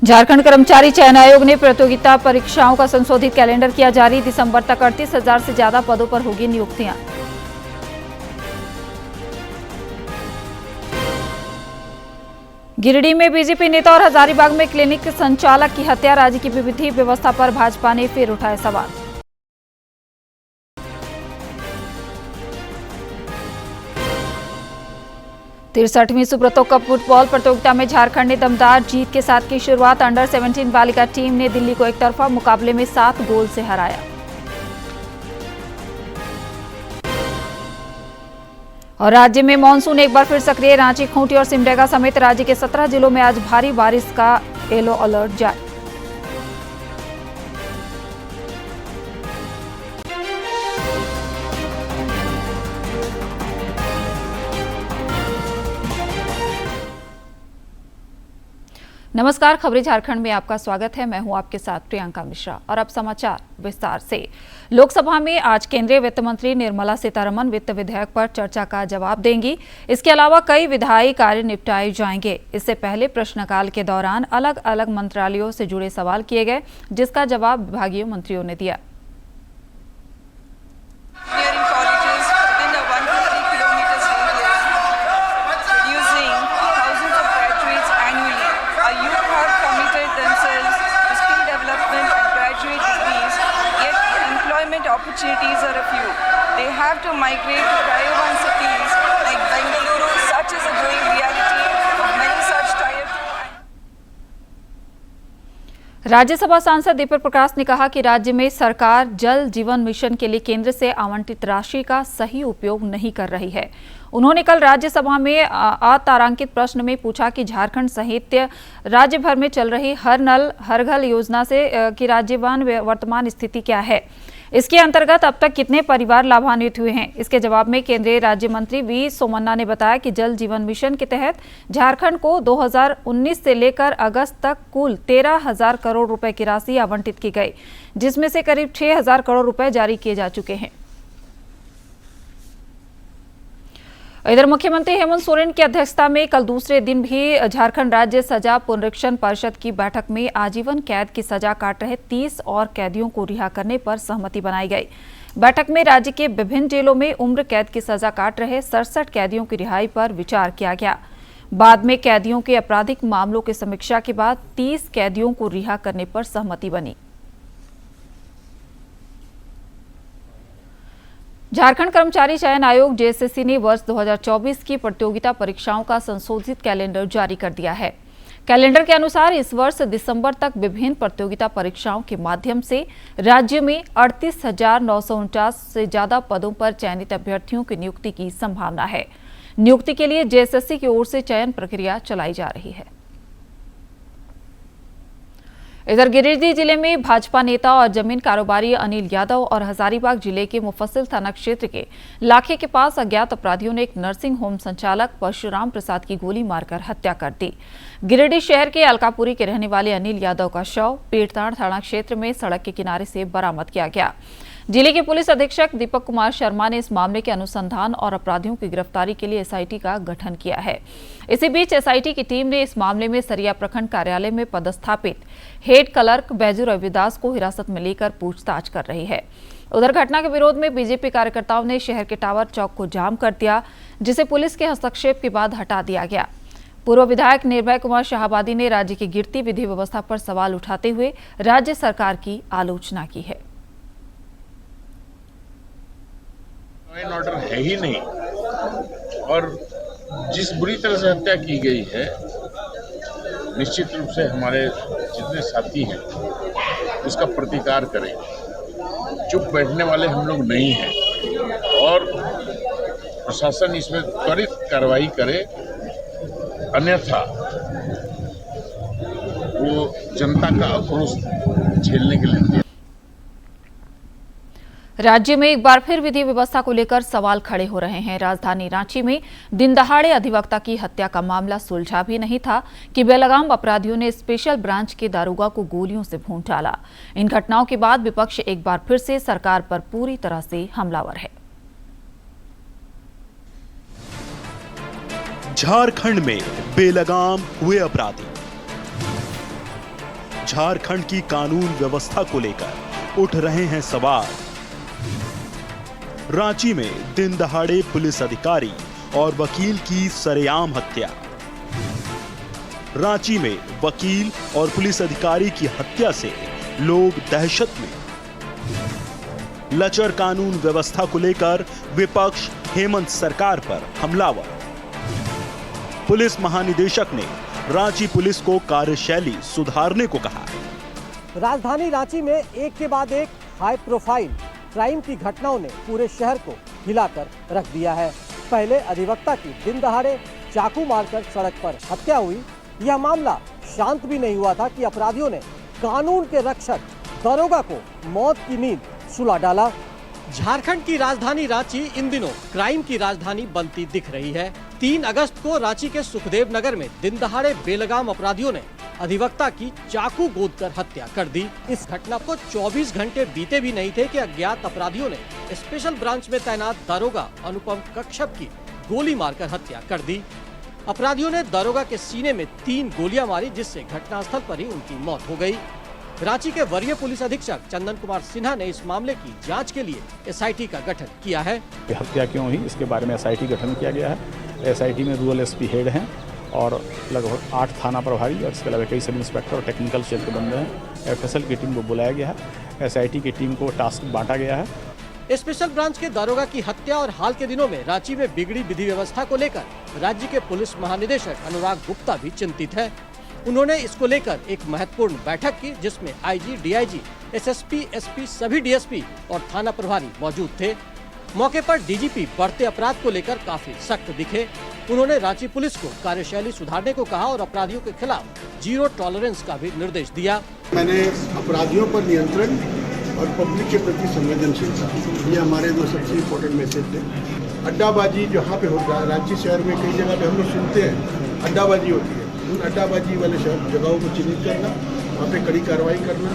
झारखंड कर्मचारी चयन आयोग ने प्रतियोगिता परीक्षाओं का संशोधित कैलेंडर किया जारी। दिसंबर तक 38,000 से ज्यादा पदों पर होगी नियुक्तियां। गिरिडीह में बीजेपी नेता और हजारीबाग में क्लिनिक संचालक की हत्या। राज्य की विधि व्यवस्था पर भाजपा ने फिर उठाए सवाल। तिरसठवीं सुब्रतो कप फुटबॉल प्रतियोगिता में झारखंड ने दमदार जीत के साथ की शुरुआत। अंडर 17 बालिका टीम ने दिल्ली को एकतरफा मुकाबले में 7 गोल से हराया। और राज्य में मानसून एक बार फिर सक्रिय। रांची, खूंटी और सिमडेगा समेत राज्य के 17 जिलों में आज भारी बारिश का येलो अलर्ट जारी। नमस्कार, खबरें झारखंड में आपका स्वागत है। मैं हूं आपके साथ प्रियंका मिश्रा और अब समाचार विस्तार से। लोकसभा में आज केंद्रीय वित्त मंत्री निर्मला सीतारमण वित्त विधेयक पर चर्चा का जवाब देंगी। इसके अलावा कई विधायी कार्य निपटाए जाएंगे। इससे पहले प्रश्नकाल के दौरान अलग अलग मंत्रालयों से जुड़े सवाल किए गए, जिसका जवाब विभागीय मंत्रियों ने दिया। Opportunities are a few. They have to migrate to Tier 1 cities like Bengaluru. Such is a growing reality of many such Tier 2. Rajya Sabha सांसद दीपक प्रकाश ने कहा कि राज्य में सरकार जल जीवन मिशन के लिए केंद्र से आवंटित राशि का सही उपयोग नहीं कर रही है। उन्होंने कल राज्यसभा में अतारांकित प्रश्न में पूछा कि झारखंड सहित राज्य भर में चल रही हर नल हर घर योजना से की राज्यवान वर्तमान स्थिति क्या है। इसके अंतर्गत अब तक कितने परिवार लाभान्वित हुए हैं। इसके जवाब में केंद्रीय राज्य मंत्री वी सोमन्ना ने बताया कि जल जीवन मिशन के तहत झारखंड को 2019 से लेकर अगस्त तक कुल 13,000 करोड़ रुपए की राशि आवंटित की गई, जिसमें से करीब 6,000 करोड़ रुपए जारी किए जा चुके हैं। इधर मुख्यमंत्री हेमंत सोरेन की अध्यक्षता में कल दूसरे दिन भी झारखंड राज्य सजा पुनरीक्षण परिषद की बैठक में आजीवन कैद की सजा काट रहे 30 और कैदियों को रिहा करने पर सहमति बनाई गई। बैठक में राज्य के विभिन्न जेलों में उम्र कैद की सजा काट रहे 67 कैदियों की रिहाई पर विचार किया गया। बाद में कैदियों के आपराधिक मामलों की समीक्षा के बाद 30 कैदियों को रिहा करने पर सहमति बनी। झारखंड कर्मचारी चयन आयोग जेएसएससी ने वर्ष 2024 की प्रतियोगिता परीक्षाओं का संशोधित कैलेंडर जारी कर दिया है। कैलेंडर के अनुसार इस वर्ष दिसंबर तक विभिन्न प्रतियोगिता परीक्षाओं के माध्यम से राज्य में 38,949 से ज्यादा पदों पर चयनित अभ्यर्थियों की नियुक्ति की संभावना है। नियुक्ति के लिए जेएसएससी की ओर से चयन प्रक्रिया चलाई जा रही है। इधर गिरिडीह जिले में भाजपा नेता और जमीन कारोबारी अनिल यादव और हजारीबाग जिले के मुफस्सिल थाना क्षेत्र के लाखे के पास अज्ञात अपराधियों ने एक नर्सिंग होम संचालक परशुराम प्रसाद की गोली मारकर हत्या कर दी। गिरिडीह शहर के अलकापुरी के रहने वाले अनिल यादव का शव पेड़ताड़ थाना क्षेत्र में सड़क के किनारे से बरामद किया गया। जिले के पुलिस अधीक्षक दीपक कुमार शर्मा ने इस मामले के अनुसंधान और अपराधियों की गिरफ्तारी के लिए एसआईटी का गठन किया है। इसी बीच एसआईटी की टीम ने इस मामले में सरिया प्रखंड कार्यालय में पदस्थापित हेड क्लर्क बैजू रविदास को हिरासत में लेकर पूछताछ कर रही है। उधर घटना के विरोध में बीजेपी कार्यकर्ताओं ने शहर के टावर चौक को जाम कर दिया, जिसे पुलिस के हस्तक्षेप के बाद हटा दिया गया। पूर्व विधायक निर्भय कुमार शाहाबादी ने राज्य की गिरती विधि व्यवस्था पर सवाल उठाते हुए राज्य सरकार की आलोचना की है। ऑर्डर है ही नहीं और जिस बुरी तरह से हत्या की गई है, निश्चित रूप से हमारे जितने साथी हैं उसका प्रतिकार करें। चुप बैठने वाले हम लोग नहीं हैं और प्रशासन इसमें त्वरित कार्रवाई करे, अन्यथा वो जनता का आक्रोश झेलने के लिए। राज्य में एक बार फिर विधि व्यवस्था को लेकर सवाल खड़े हो रहे हैं। राजधानी रांची में दिन दहाड़े अधिवक्ता की हत्या का मामला सुलझा भी नहीं था कि बेलगाम अपराधियों ने स्पेशल ब्रांच के दारोगा को गोलियों से भून डाला। इन घटनाओं के बाद विपक्ष एक बार फिर से सरकार पर पूरी तरह से हमलावर है। झारखंड में बेलगाम हुए अपराधी। झारखंड की कानून व्यवस्था को लेकर उठ रहे हैं सवाल। रांची में दिन दहाड़े पुलिस अधिकारी और वकील की सरेआम हत्या। रांची में वकील और पुलिस अधिकारी की हत्या से लोग दहशत में। लचर कानून व्यवस्था को लेकर विपक्ष हेमंत सरकार पर हमलावर। पुलिस महानिदेशक ने रांची पुलिस को कार्यशैली सुधारने को कहा। राजधानी रांची में एक के बाद एक हाई प्रोफाइल क्राइम की घटनाओं ने पूरे शहर को हिलाकर रख दिया है। पहले अधिवक्ता की दिन दहाड़े चाकू मारकर सड़क पर हत्या हुई। यह मामला शांत भी नहीं हुआ था कि अपराधियों ने कानून के रक्षक दरोगा को मौत की नींद सुला डाला। झारखंड की राजधानी रांची इन दिनों क्राइम की राजधानी बनती दिख रही है। 3 अगस्त को रांची के सुखदेव नगर में दिन दहाड़े बेलगाम अपराधियों ने अधिवक्ता की चाकू गोदकर हत्या कर दी। इस घटना को 24 घंटे बीते भी नहीं थे कि अज्ञात अपराधियों ने स्पेशल ब्रांच में तैनात दारोगा अनुपम कश्यप की गोली मारकर हत्या कर दी। अपराधियों ने दारोगा के सीने में 3 गोलियां मारी, जिससे घटनास्थल पर ही उनकी मौत हो गई। रांची के वरीय पुलिस अधीक्षक चंदन कुमार सिन्हा ने इस मामले की जांच के लिए एसआईटी का गठन किया है। हत्या क्यों हुई इसके बारे में एसआईटी गठन किया गया है। एसआईटी में रूरल एसपी हेड हैं और लगभग 8 थाना प्रभारी और इसके अलावा कई सब इंस्पेक्टर और टेक्निकल सेल के बंदे हैं। एफएसएल की टीम को बुलाया गया है। एसआईटी की टीम को टास्क बांटा गया है। स्पेशल ब्रांच के दारोगा की हत्या और हाल के दिनों में रांची में बिगड़ी विधि व्यवस्था को लेकर राज्य के पुलिस महानिदेशक अनुराग गुप्ता भी चिंतित है। उन्होंने इसको लेकर एक महत्वपूर्ण बैठक की, जिसमें आईजी, डीआईजी, एसएसपी, एसपी, सभी डीएसपी और थाना प्रभारी मौजूद थे। मौके पर डीजीपी बढ़ते अपराध को लेकर काफी सख्त दिखे। उन्होंने रांची पुलिस को कार्यशैली सुधारने को कहा और अपराधियों के खिलाफ जीरो टॉलरेंस का भी निर्देश दिया। मैंने अपराधियों पर नियंत्रण और पब्लिक के प्रति संवेदनशीलता, ये हमारे 2 सबसे इम्पोर्टेंट मैसेज थे। अड्डाबाजी जहाँ पे होता है, रांची शहर में कई जगह पे हम लोग सुनते हैं अड्डाबाजी होती है। उन अड्डाबाजी वाले जगहों को चिन्हित करना, वहाँ पे कड़ी कार्रवाई करना।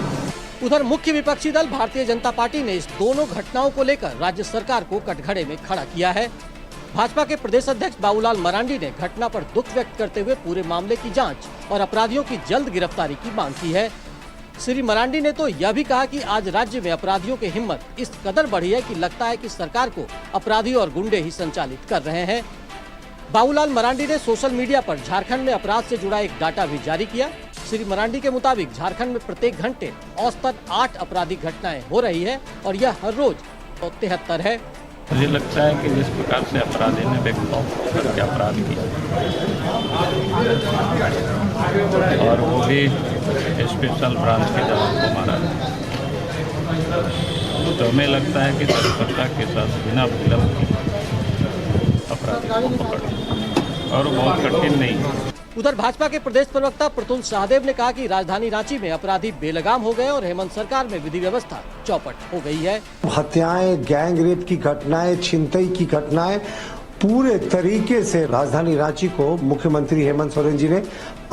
उधर मुख्य विपक्षी दल भारतीय जनता पार्टी ने इस दोनों घटनाओं को लेकर राज्य सरकार को कटघरे में खड़ा किया है। भाजपा के प्रदेश अध्यक्ष बाबूलाल मरांडी ने घटना पर दुख व्यक्त करते हुए पूरे मामले की जांच और अपराधियों की जल्द गिरफ्तारी की मांग की है। श्री मरांडी ने तो यह भी कहा कि आज राज्य में अपराधियों की हिम्मत इस कदर बढ़ी है कि लगता है कि सरकार को अपराधी और गुंडे ही संचालित कर रहे हैं। बाबूलाल मरांडी ने सोशल मीडिया पर झारखंड में अपराध से जुड़ा एक डाटा भी जारी किया। श्री मरांडी के मुताबिक झारखंड में प्रत्येक घंटे औसतन 8 आपराधिक घटनाएं हो रही है और यह हर रोज 73 है। मुझे लगता है कि जिस प्रकार से अपराधी ने बेखौफ होकर के अपराध किया और वो भी स्पेशल ब्रांच के जवान को मारा, तो हमें लगता है कि तत्परता के साथ बिना विलंब अपराधी को पकड़ और बहुत कठिन नहीं। उधर भाजपा के प्रदेश प्रवक्ता प्रतुल सहदेव ने कहा कि राजधानी रांची में अपराधी बेलगाम हो गए और हेमंत सरकार में विधि व्यवस्था चौपट हो गई है। हत्याएं, गैंग रेप की घटनाएं, छिनतई की घटनाएं पूरे तरीके से राजधानी रांची को मुख्यमंत्री हेमंत सोरेन जी ने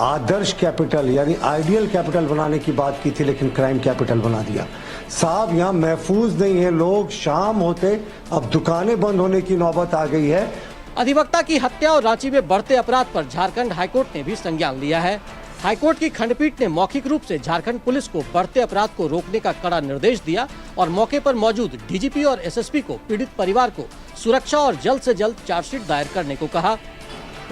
आदर्श कैपिटल यानी आइडियल कैपिटल बनाने की बात की थी, लेकिन क्राइम कैपिटल बना दिया। साहब यहाँ महफूज नहीं है लोग, शाम होते अब दुकानें बंद होने की नौबत आ गई है। अधिवक्ता की हत्या और रांची में बढ़ते अपराध पर झारखंड हाईकोर्ट ने भी संज्ञान लिया है। हाईकोर्ट की खंडपीठ ने मौखिक रूप से झारखंड पुलिस को बढ़ते अपराध को रोकने का कड़ा निर्देश दिया और मौके पर मौजूद डीजीपी और एसएसपी को पीड़ित परिवार को सुरक्षा और जल्द से जल्द चार्जशीट दायर करने को कहा।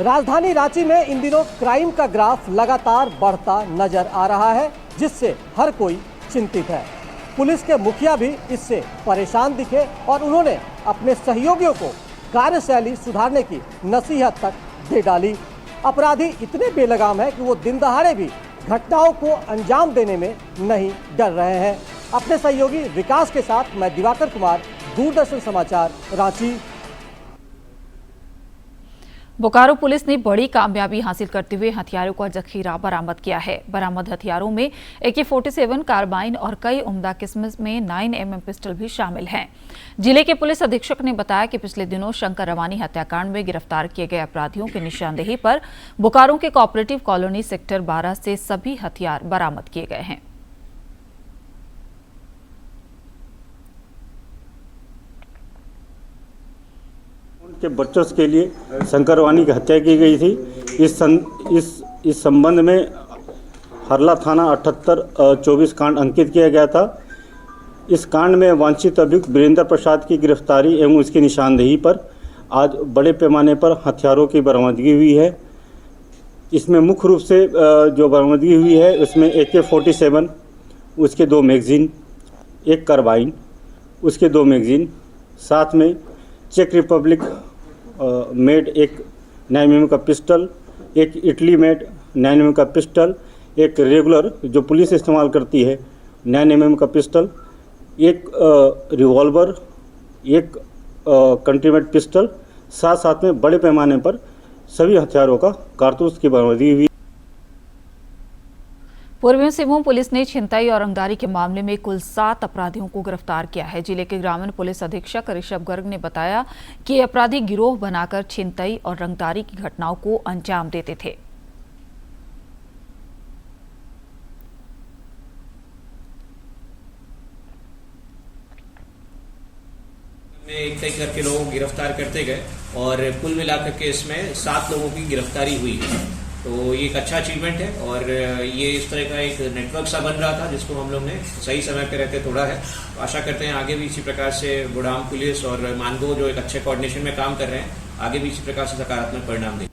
राजधानी रांची में इन दिनों क्राइम का ग्राफ लगातार बढ़ता नजर आ रहा है, जिससे हर कोई चिंतित है। पुलिस के मुखिया भी इससे परेशान दिखे और उन्होंने अपने सहयोगियों को कार्यशैली सुधारने की नसीहत तक दे डाली। अपराधी इतने बेलगाम है कि वो दिन दहाड़े भी घटनाओं को अंजाम देने में नहीं डर रहे हैं। अपने सहयोगी विकास के साथ मैं दिवाकर कुमार, दूरदर्शन समाचार, रांची। बोकारो पुलिस ने बड़ी कामयाबी हासिल करते हुए हथियारों का जखीरा बरामद किया है। बरामद हथियारों में AK-47 कार्बाइन और कई उम्दा किस्म में 9mm पिस्टल भी शामिल हैं। जिले के पुलिस अधीक्षक ने बताया कि पिछले दिनों शंकर रवानी हत्याकांड में गिरफ्तार किए गए अपराधियों की निशानदेही पर बोकारो के कोऑपरेटिव कॉलोनी सेक्टर 12 से सभी हथियार बरामद किए गए हैं। के बच्चों के लिए शंकर रवानी की हत्या की गई थी। इस संबंध में हरला थाना 78-24 कांड अंकित किया गया था। इस कांड में वांछित अभियुक्त वीरेंद्र प्रसाद की गिरफ्तारी एवं उसकी निशानदेही पर आज बड़े पैमाने पर हथियारों की बरामदगी हुई है। इसमें मुख्य रूप से जो बरामदगी हुई है उसमें AK-47, उसके 2 मैगज़ीन, एक कार्बाइन, उसके 2 मैगज़ीन, साथ में चेक रिपब्लिक मेड एक 9mm का पिस्टल, एक इटली मेड 9mm का पिस्टल, एक रेगुलर जो पुलिस इस्तेमाल करती है 9mm का पिस्टल, एक रिवॉल्वर, एक कंट्रीमेड पिस्टल, साथ में बड़े पैमाने पर सभी हथियारों का कारतूस की बरामदगी हुई। पूर्वी सिंहभूम पुलिस ने छिनताई और रंगदारी के मामले में कुल 7 अपराधियों को गिरफ्तार किया है। जिले के ग्रामीण पुलिस अधीक्षक ऋषभ गर्ग ने बताया कि अपराधी गिरोह बनाकर छिनताई और रंगदारी की घटनाओं को अंजाम देते थे। एक एक करके लोगों को गिरफ्तार करते गए और कुल मिलाकर के इसमें 7 लोगों की गिरफ्तारी हुई है। तो ये एक अच्छा अचीवमेंट है और ये इस तरह का एक नेटवर्क सा बन रहा था जिसको हम लोग ने सही समय पर रहते तोड़ा है। तो आशा करते हैं आगे भी इसी प्रकार से बुड़ाम पुलिस और मानगो जो एक अच्छे कोऑर्डिनेशन में काम कर रहे हैं, आगे भी इसी प्रकार से सकारात्मक परिणाम देंगे।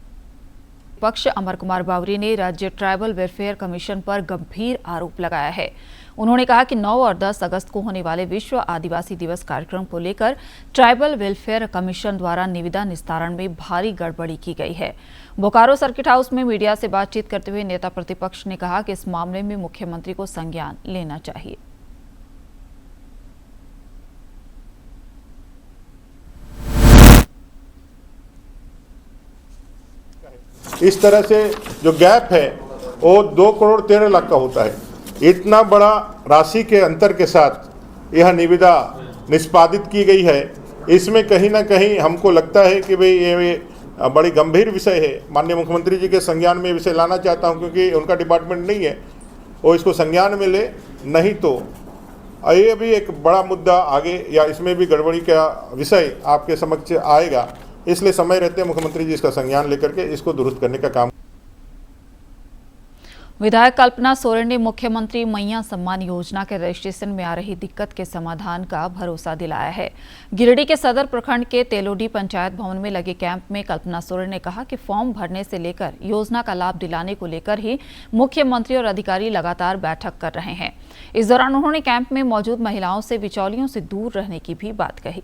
पक्ष अमर कुमार बावरी ने राज्य ट्राइबल वेलफेयर कमीशन पर गंभीर आरोप लगाया है। उन्होंने कहा कि 9 और 10 अगस्त को होने वाले विश्व आदिवासी दिवस कार्यक्रम को लेकर ट्राइबल वेलफेयर कमीशन द्वारा निविदा निस्तारण में भारी गड़बड़ी की गई है। बोकारो सर्किट हाउस में मीडिया से बातचीत करते हुए नेता प्रतिपक्ष ने कहा कि इस मामले में मुख्यमंत्री को संज्ञान लेना चाहिए। इस तरह से जो गैप है वो 2 करोड़ 13 लाख का होता है। इतना बड़ा राशि के अंतर के साथ यह निविदा निष्पादित की गई है। इसमें कहीं ना कहीं हमको लगता है कि भाई ये बड़ी गंभीर विषय है। माननीय मुख्यमंत्री जी के संज्ञान में विषय लाना चाहता हूं क्योंकि उनका डिपार्टमेंट नहीं है, वो इसको संज्ञान में ले, नहीं तो ये भी एक बड़ा मुद्दा आगे या इसमें भी गड़बड़ी का विषय आपके समक्ष आएगा। इसलिए समय रहते मुख्यमंत्री जी इसका संज्ञान लेकर के इसको दुरुस्त करने का काम। विधायक कल्पना सोरेन ने मुख्यमंत्री मैया सम्मान योजना के रजिस्ट्रेशन में आ रही दिक्कत के समाधान का भरोसा दिलाया है। गिरिडीह के सदर प्रखंड के तेलोडी पंचायत भवन में लगे कैंप में कल्पना सोरेन ने कहा कि फॉर्म भरने से लेकर योजना का लाभ दिलाने को लेकर ही मुख्यमंत्री और अधिकारी लगातार बैठक कर रहे हैं। इस दौरान उन्होंने कैंप में मौजूद महिलाओं से बिचौलियों से दूर रहने की भी बात कही।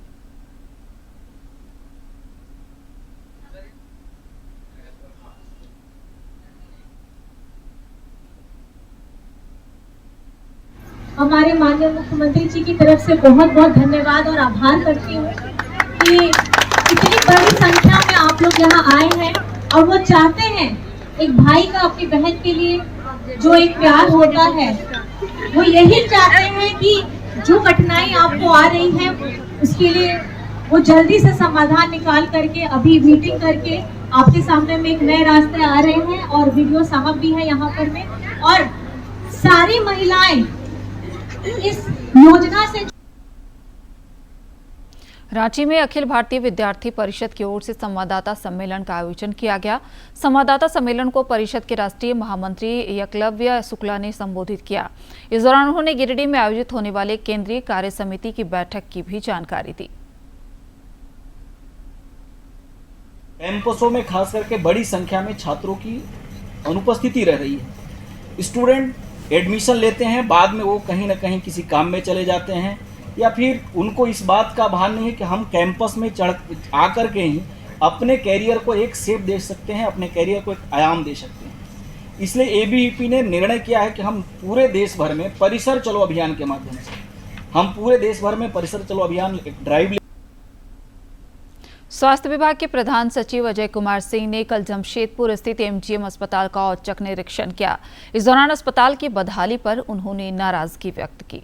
हमारे माननीय मुख्यमंत्री जी की तरफ से बहुत बहुत धन्यवाद और आभार करती हूँ कि इतनी बड़ी संख्या में आप लोग यहाँ आए हैं और वो चाहते हैं एक भाई का अपनी बहन के लिए जो एक प्यार होता है, वो यही चाहते हैं कि जो कठिनाई आपको आ रही है उसके लिए वो जल्दी से समाधान निकाल करके अभी मीटिंग करके आपके सामने में एक नए रास्ते आ रहे हैं और वीडियो साहब भी है यहाँ पर में, और सारी महिलाएं इस योजना से। रांची में अखिल भारतीय विद्यार्थी परिषद की ओर से संवाददाता सम्मेलन का आयोजन किया गया। संवाददाता सम्मेलन को परिषद के राष्ट्रीय महामंत्री एकलव्य शुक्ला ने संबोधित किया। इस दौरान उन्होंने गिरिडीह में आयोजित होने वाले केंद्रीय कार्य समिति की बैठक की भी जानकारी दी। कैंपसों में खास करके बड़ी संख्या में छात्रों की अनुपस्थिति रह रही है। स्टूडेंट एडमिशन लेते हैं, बाद में वो कहीं ना कहीं किसी काम में चले जाते हैं या फिर उनको इस बात का भान नहीं है कि हम कैंपस में चढ़ आकर के ही अपने कैरियर को एक शेप दे सकते हैं, अपने कैरियर को एक आयाम दे सकते हैं। इसलिए एबीवीपी ने निर्णय किया है कि हम पूरे देश भर में परिसर चलो अभियान के माध्यम से हम पूरे देश भर में परिसर चलो अभियान ड्राइव। स्वास्थ्य विभाग के प्रधान सचिव अजय कुमार सिंह ने कल जमशेदपुर स्थित एमजीएम अस्पताल का औचक निरीक्षण किया। इस दौरान अस्पताल की बदहाली पर उन्होंने नाराजगी व्यक्त की।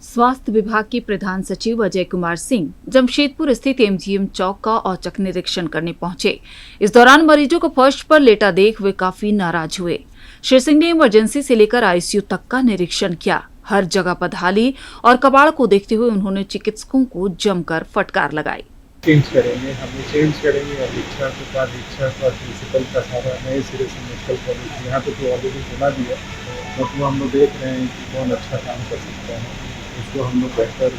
स्वास्थ्य विभाग के प्रधान सचिव अजय कुमार सिंह जमशेदपुर स्थित एमजीएम चौक का औचक निरीक्षण करने पहुंचे। इस दौरान मरीजों को फर्श पर लेटा देख वे काफी नाराज हुए। श्री सिंह ने इमरजेंसी से लेकर आईसीयू तक का निरीक्षण किया। हर जगह बदहाली और कबाड़ को देखते हुए उन्होंने चिकित्सकों को जमकर फटकार लगाई। चेंज करेंगे, हम चेंज करेंगे अधीक्षक, उपाधीक्षक और प्रिंसिपल का सारा नए सिरे से मेडिकल कॉलेज यहाँ पे तो ऑलरेडी बना दिया, बट वो हम लोग देख रहे हैं कि कौन अच्छा काम कर सकता है, उसको हम लोग बेहतर।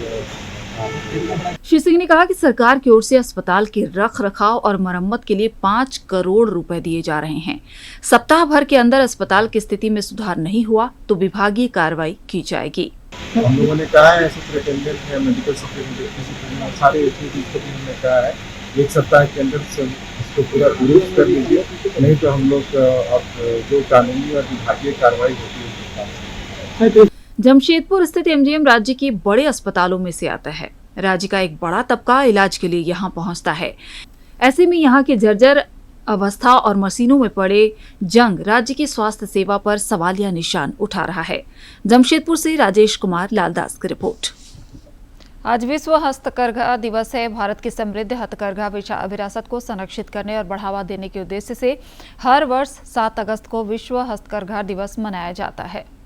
श्री सिंह ने कहा कि सरकार की ओर से अस्पताल के रख रखाव और मरम्मत के लिए 5 करोड़ रुपए दिए जा रहे हैं। सप्ताह भर के अंदर अस्पताल की स्थिति में सुधार नहीं हुआ तो विभागीय कार्रवाई की जाएगी। हम लोगों ने कहा है, सुपरिटेंडेंट है, मेडिकल सुपरिटेंडेंट, सारे एचओडी को भी हमने कहा है 1 सप्ताह के अंदर इसको पूरा दुरुस्त कर लीजिए, नहीं तो हम लोग अब जो कानूनी और विभागीय कार्रवाई होती है। जमशेदपुर स्थित एमजीएम राज्य के बड़े अस्पतालों में से आता है। राज्य का एक बड़ा तबका इलाज के लिए यहाँ पहुँचता है। ऐसे में यहाँ की जर्जर अवस्था और मशीनों में पड़े जंग राज्य की स्वास्थ्य सेवा पर सवालिया निशान उठा रहा है। जमशेदपुर से राजेश कुमार लालदास की रिपोर्ट। आज विश्व हस्तकरघा दिवस है। भारत की समृद्ध हथकरघा विरासत को संरक्षित करने और बढ़ावा देने के उद्देश्य से हर वर्ष 7 अगस्त को विश्व हस्तकरघा दिवस मनाया जाता है।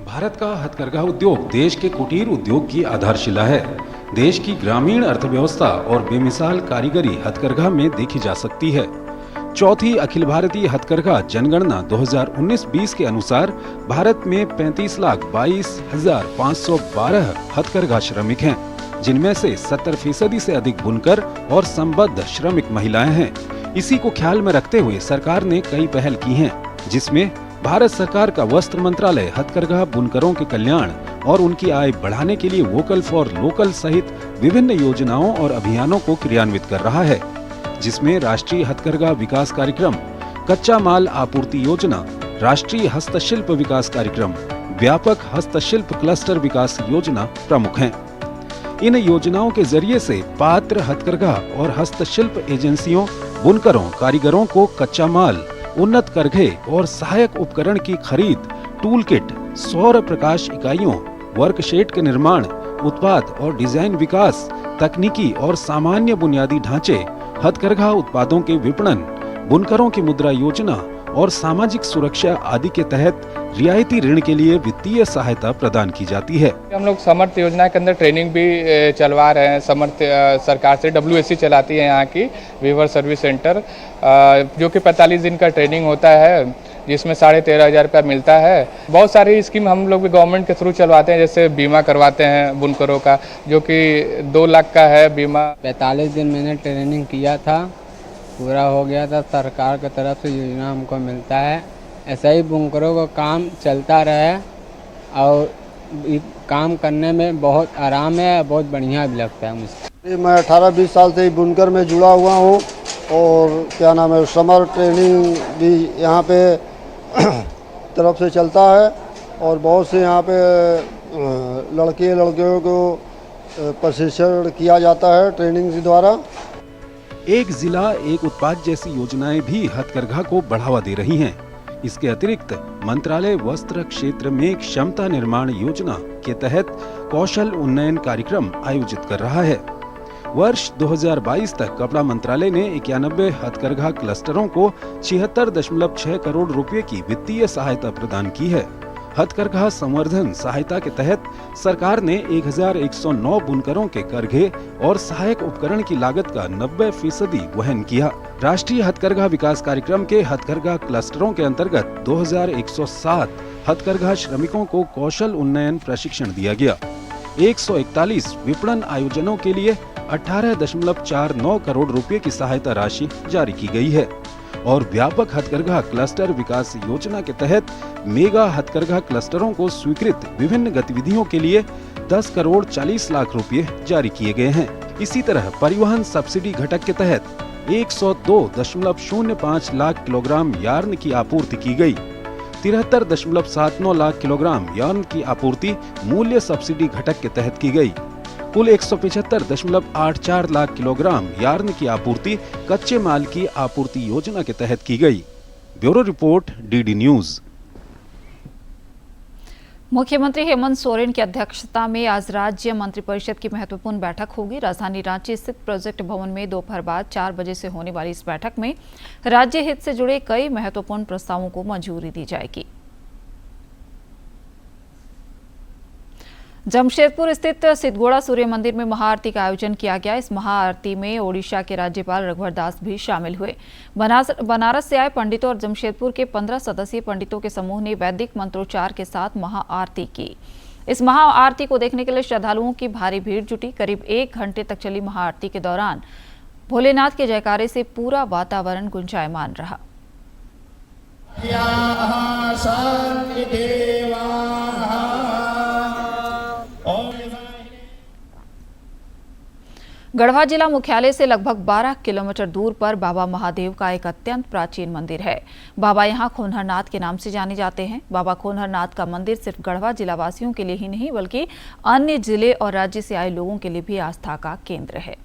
भारत का हथकरघा उद्योग देश के कुटीर उद्योग की आधारशिला है। देश की ग्रामीण अर्थव्यवस्था और बेमिसाल कारीगरी हथकरघा में देखी जा सकती है। चौथी अखिल भारतीय हथकरघा जनगणना 2019-20 के अनुसार भारत में 35,22,512 हथकरघा श्रमिक हैं, जिनमें से 70% से अधिक बुनकर और संबद्ध श्रमिक महिलाएं हैं। इसी को ख्याल में रखते हुए सरकार ने कई पहल की हैं, जिसमें भारत सरकार का वस्त्र मंत्रालय हथकरघा बुनकरों के कल्याण और उनकी आय बढ़ाने के लिए वोकल फॉर लोकल सहित विभिन्न योजनाओं और अभियानों को क्रियान्वित कर रहा है, जिसमें राष्ट्रीय हथकरघा विकास कार्यक्रम, कच्चा माल आपूर्ति योजना, राष्ट्रीय हस्तशिल्प विकास कार्यक्रम, व्यापक हस्तशिल्प क्लस्टर विकास योजना प्रमुख हैं। इन योजनाओं के जरिए से पात्र हथकरघा और हस्तशिल्प एजेंसियों, बुनकरों, कारीगरों को कच्चा माल, उन्नत करघे और सहायक उपकरण की खरीद, टूल किट, सौर प्रकाश इकाइयों, वर्कशेड के निर्माण, उत्पाद और डिजाइन विकास, तकनीकी और सामान्य बुनियादी ढांचे, हथकरघा उत्पादों के विपणन, बुनकरों की मुद्रा योजना और सामाजिक सुरक्षा आदि के तहत रियायती ऋण के लिए वित्तीय सहायता प्रदान की जाती है। हम लोग समर्थ योजना के अंदर ट्रेनिंग भी चलवा रहे हैं। समर्थ सरकार से WSC चलाती है यहाँ की वीवर सर्विस सेंटर, जो कि 45 दिन का ट्रेनिंग होता है, जिसमें 13,500 रुपया मिलता है। बहुत सारी स्कीम हम लोग भी गवर्नमेंट के थ्रू चलवाते हैं, जैसे बीमा करवाते हैं बुनकरों का, जो कि 2 लाख का है बीमा। 45 दिन मैंने ट्रेनिंग किया था, पूरा हो गया था। सरकार की तरफ से योजना हमको मिलता है। ऐसा ही बुनकरों का काम चलता रहे और काम करने में बहुत आराम है, बहुत बढ़िया भी लगता है मुझे। मैं 18-20 साल से बुनकर में जुड़ा हुआ हूँ और क्या नाम है, समर ट्रेनिंग भी यहाँ पे तरफ से चलता है और बहुत से यहाँ पे लड़कियों को प्रशिक्षण किया जाता है ट्रेनिंग के द्वारा। एक जिला एक उत्पाद जैसी योजनाएं भी हथकरघा को बढ़ावा दे रही हैं। इसके अतिरिक्त मंत्रालय वस्त्र क्षेत्र में क्षमता निर्माण योजना के तहत कौशल उन्नयन कार्यक्रम आयोजित कर रहा है। वर्ष 2022 तक कपड़ा मंत्रालय ने 91 हथकरघा क्लस्टरों को 76.6 करोड़ रुपए की वित्तीय सहायता प्रदान की है। हथकरघा संवर्धन सहायता के तहत सरकार ने 1109 बुनकरों के करघे और सहायक उपकरण की लागत का 90% वहन किया। राष्ट्रीय हथकरघा विकास कार्यक्रम के हथकरघा क्लस्टरों के अंतर्गत 2107 हथकरघा श्रमिकों को कौशल उन्नयन प्रशिक्षण दिया गया। 141 विपणन आयोजनों के लिए 18.49 करोड़ रुपए की सहायता राशि जारी की गई है और व्यापक हथकरघा क्लस्टर विकास योजना के तहत मेगा हथकरघा क्लस्टरों को स्वीकृत विभिन्न गतिविधियों के लिए 10 करोड़ 40 लाख रुपए जारी किए गए हैं। इसी तरह परिवहन सब्सिडी घटक के तहत 102.05 लाख किलोग्राम यार्न की आपूर्ति की गई। 73.79 लाख किलोग्राम यार्न की आपूर्ति मूल्य सब्सिडी घटक के तहत की गई। कुल 175.84 लाख किलोग्राम यार्न की आपूर्ति कच्चे माल की आपूर्ति योजना के तहत की गई। Bureau report, DD news. मुख्यमंत्री हेमंत सोरेन की अध्यक्षता में आज राज्य मंत्रिपरिषद की महत्वपूर्ण बैठक होगी। राजधानी रांची स्थित प्रोजेक्ट भवन में दोपहर बाद 4 बजे से होने वाली इस बैठक में राज्य हित से जुड़े कई महत्वपूर्ण प्रस्तावों को मंजूरी दी जाएगी। जमशेदपुर स्थित सिद्धगोड़ा सूर्य मंदिर में महाआरती का आयोजन किया गया। इस महाआरती में ओडिशा के राज्यपाल रघुवर दास भी शामिल हुए। बनारस से आए पंडितों और जमशेदपुर के 15 सदस्यीय पंडितों के समूह ने वैदिक मंत्रोच्चार के साथ महाआरती की। इस महाआरती को देखने के लिए श्रद्धालुओं की भारी भीड़ जुटी। करीब 1 घंटे तक चली महाआरती के दौरान भोलेनाथ के जयकारे से पूरा वातावरण गुंजायमान रहा। गढ़वा जिला मुख्यालय से लगभग 12 किलोमीटर दूर पर बाबा महादेव का एक अत्यंत प्राचीन मंदिर है। बाबा यहां खोनहरनाथ के नाम से जाने जाते हैं। बाबा खोनहरनाथ का मंदिर सिर्फ गढ़वा जिला वासियों के लिए ही नहीं बल्कि अन्य जिले और राज्य से आए लोगों के लिए भी आस्था का केंद्र है।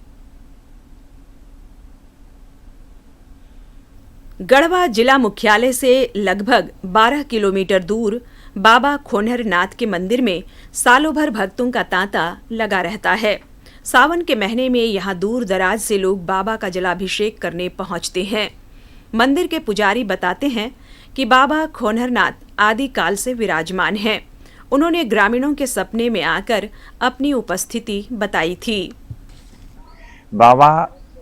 गढ़वा जिला मुख्यालय से लगभग 12 किलोमीटर दूर बाबा खोनहरनाथ के मंदिर में सालों भर भक्तों का तांता लगा रहता है। सावन के महीने में यहाँ दूर दराज से लोग बाबा का जलाभिषेक करने पहुँचते हैं। मंदिर के पुजारी बताते हैं कि बाबा खोनहरनाथ आदि काल से विराजमान हैं। उन्होंने ग्रामीणों के सपने में आकर अपनी उपस्थिति बताई थी। बाबा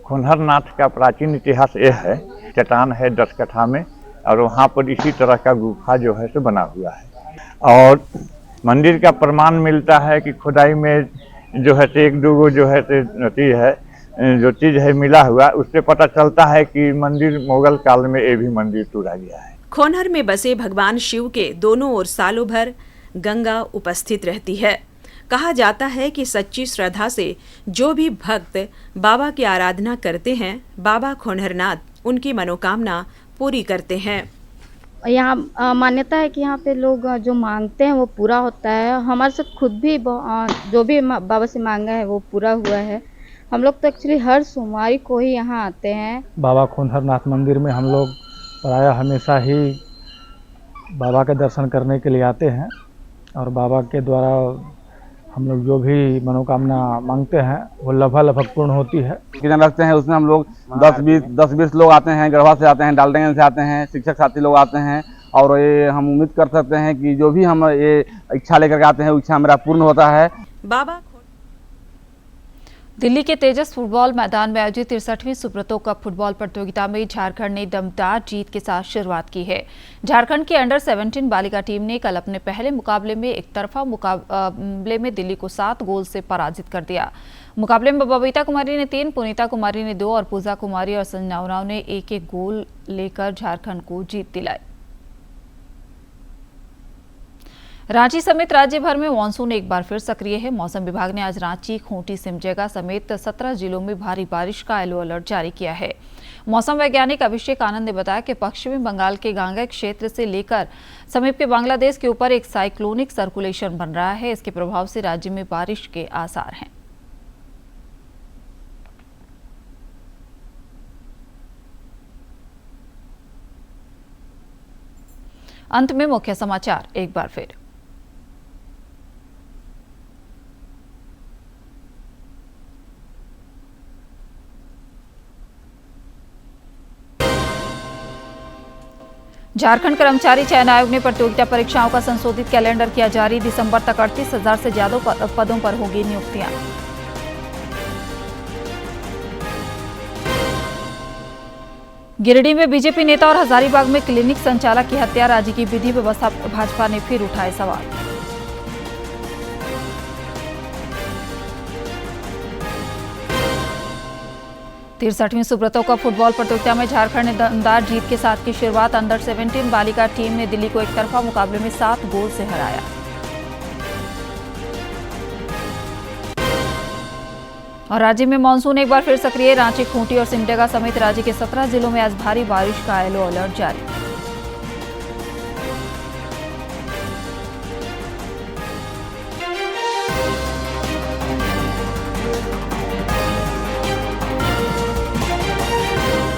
खोनहरनाथ का प्राचीन इतिहास यह है, चट्टान है 10 कट्ठा में और वहाँ पर इसी तरह का गुफा जो है सो बना हुआ है और मंदिर का प्रमाण मिलता है कि खुदाई में जो है एक दो जो है जो चीज है मिला हुआ, उससे पता चलता है कि मंदिर मुगल काल में ये भी मंदिर तोड़ा गया है। खोनहर में बसे भगवान शिव के दोनों ओर सालों भर गंगा उपस्थित रहती है। कहा जाता है कि सच्ची श्रद्धा से जो भी भक्त बाबा की आराधना करते हैं, बाबा खोनहरनाथ उनकी मनोकामना पूरी करते हैं। यहाँ मान्यता है कि यहाँ पे लोग जो मांगते हैं वो पूरा होता है। हमारे साथ खुद भी जो भी बाबा से मांगा है वो पूरा हुआ है। हम लोग तो एक्चुअली हर सोमवार को ही यहाँ आते हैं। बाबा खोनहरनाथ मंदिर में हम लोग प्रायः हमेशा ही बाबा के दर्शन करने के लिए आते हैं और बाबा के द्वारा हम लोग जो भी मनोकामना मांगते हैं वो लगभग पूर्ण होती है। कितना रखते हैं उसमें हम लोग 10-20 लोग आते हैं, गढ़वा से आते हैं, डालडंगन से आते हैं, शिक्षक साथी लोग आते हैं और ये हम उम्मीद कर सकते हैं कि जो भी हम ये इच्छा लेकर के आते हैं इच्छा मेरा पूर्ण होता है। बाबा दिल्ली के तेजस फुटबॉल मैदान में आयोजित 63वीं सुब्रतो कप फुटबॉल प्रतियोगिता में झारखंड ने दमदार जीत के साथ शुरुआत की है। झारखंड की अंडर 17 बालिका टीम ने कल अपने पहले मुकाबले में एकतरफा मुकाबले में दिल्ली को 7 गोल से पराजित कर दिया। मुकाबले में बबीता कुमारी ने 3, पुनीता कुमारी ने 2 और पूजा कुमारी और संजना उरांव ने 1-1 गोल लेकर झारखंड को जीत दिलाई। रांची समेत राज्य भर में मानसून एक बार फिर सक्रिय है। मौसम विभाग ने आज रांची, खूंटी, सिमडेगा समेत 17 जिलों में भारी बारिश का येलो अलर्ट जारी किया है। मौसम वैज्ञानिक अभिषेक आनंद ने बताया कि पश्चिमी बंगाल के गांगेय क्षेत्र से लेकर समीप के बांग्लादेश के ऊपर एक साइक्लोनिक सर्कुलेशन बन रहा है। इसके प्रभाव से राज्य में बारिश के आसार हैं। अंत में मुख्य समाचार एक बार फिर। झारखंड कर्मचारी चयन आयोग ने प्रतियोगिता परीक्षाओं का संशोधित कैलेंडर किया जारी। दिसंबर तक 38,000 से ज्यादा पदों पर होगी नियुक्तियां। गिरिडीह में बीजेपी नेता और हजारीबाग में क्लिनिक संचालक की हत्या। राज्य की विधि व्यवस्था भाजपा ने फिर उठाए सवाल। तिरसठवीं सुब्रतो कप फुटबॉल प्रतियोगिता में झारखंड ने दमदार जीत के साथ की शुरुआत। अंडर 17 बालिका टीम ने दिल्ली को एकतरफा मुकाबले में 7 गोल से हराया। और राज्य में मानसून एक बार फिर सक्रिय। रांची, खूंटी और सिमडेगा समेत राज्य के 17 जिलों में आज भारी बारिश का येलो अलर्ट जारी।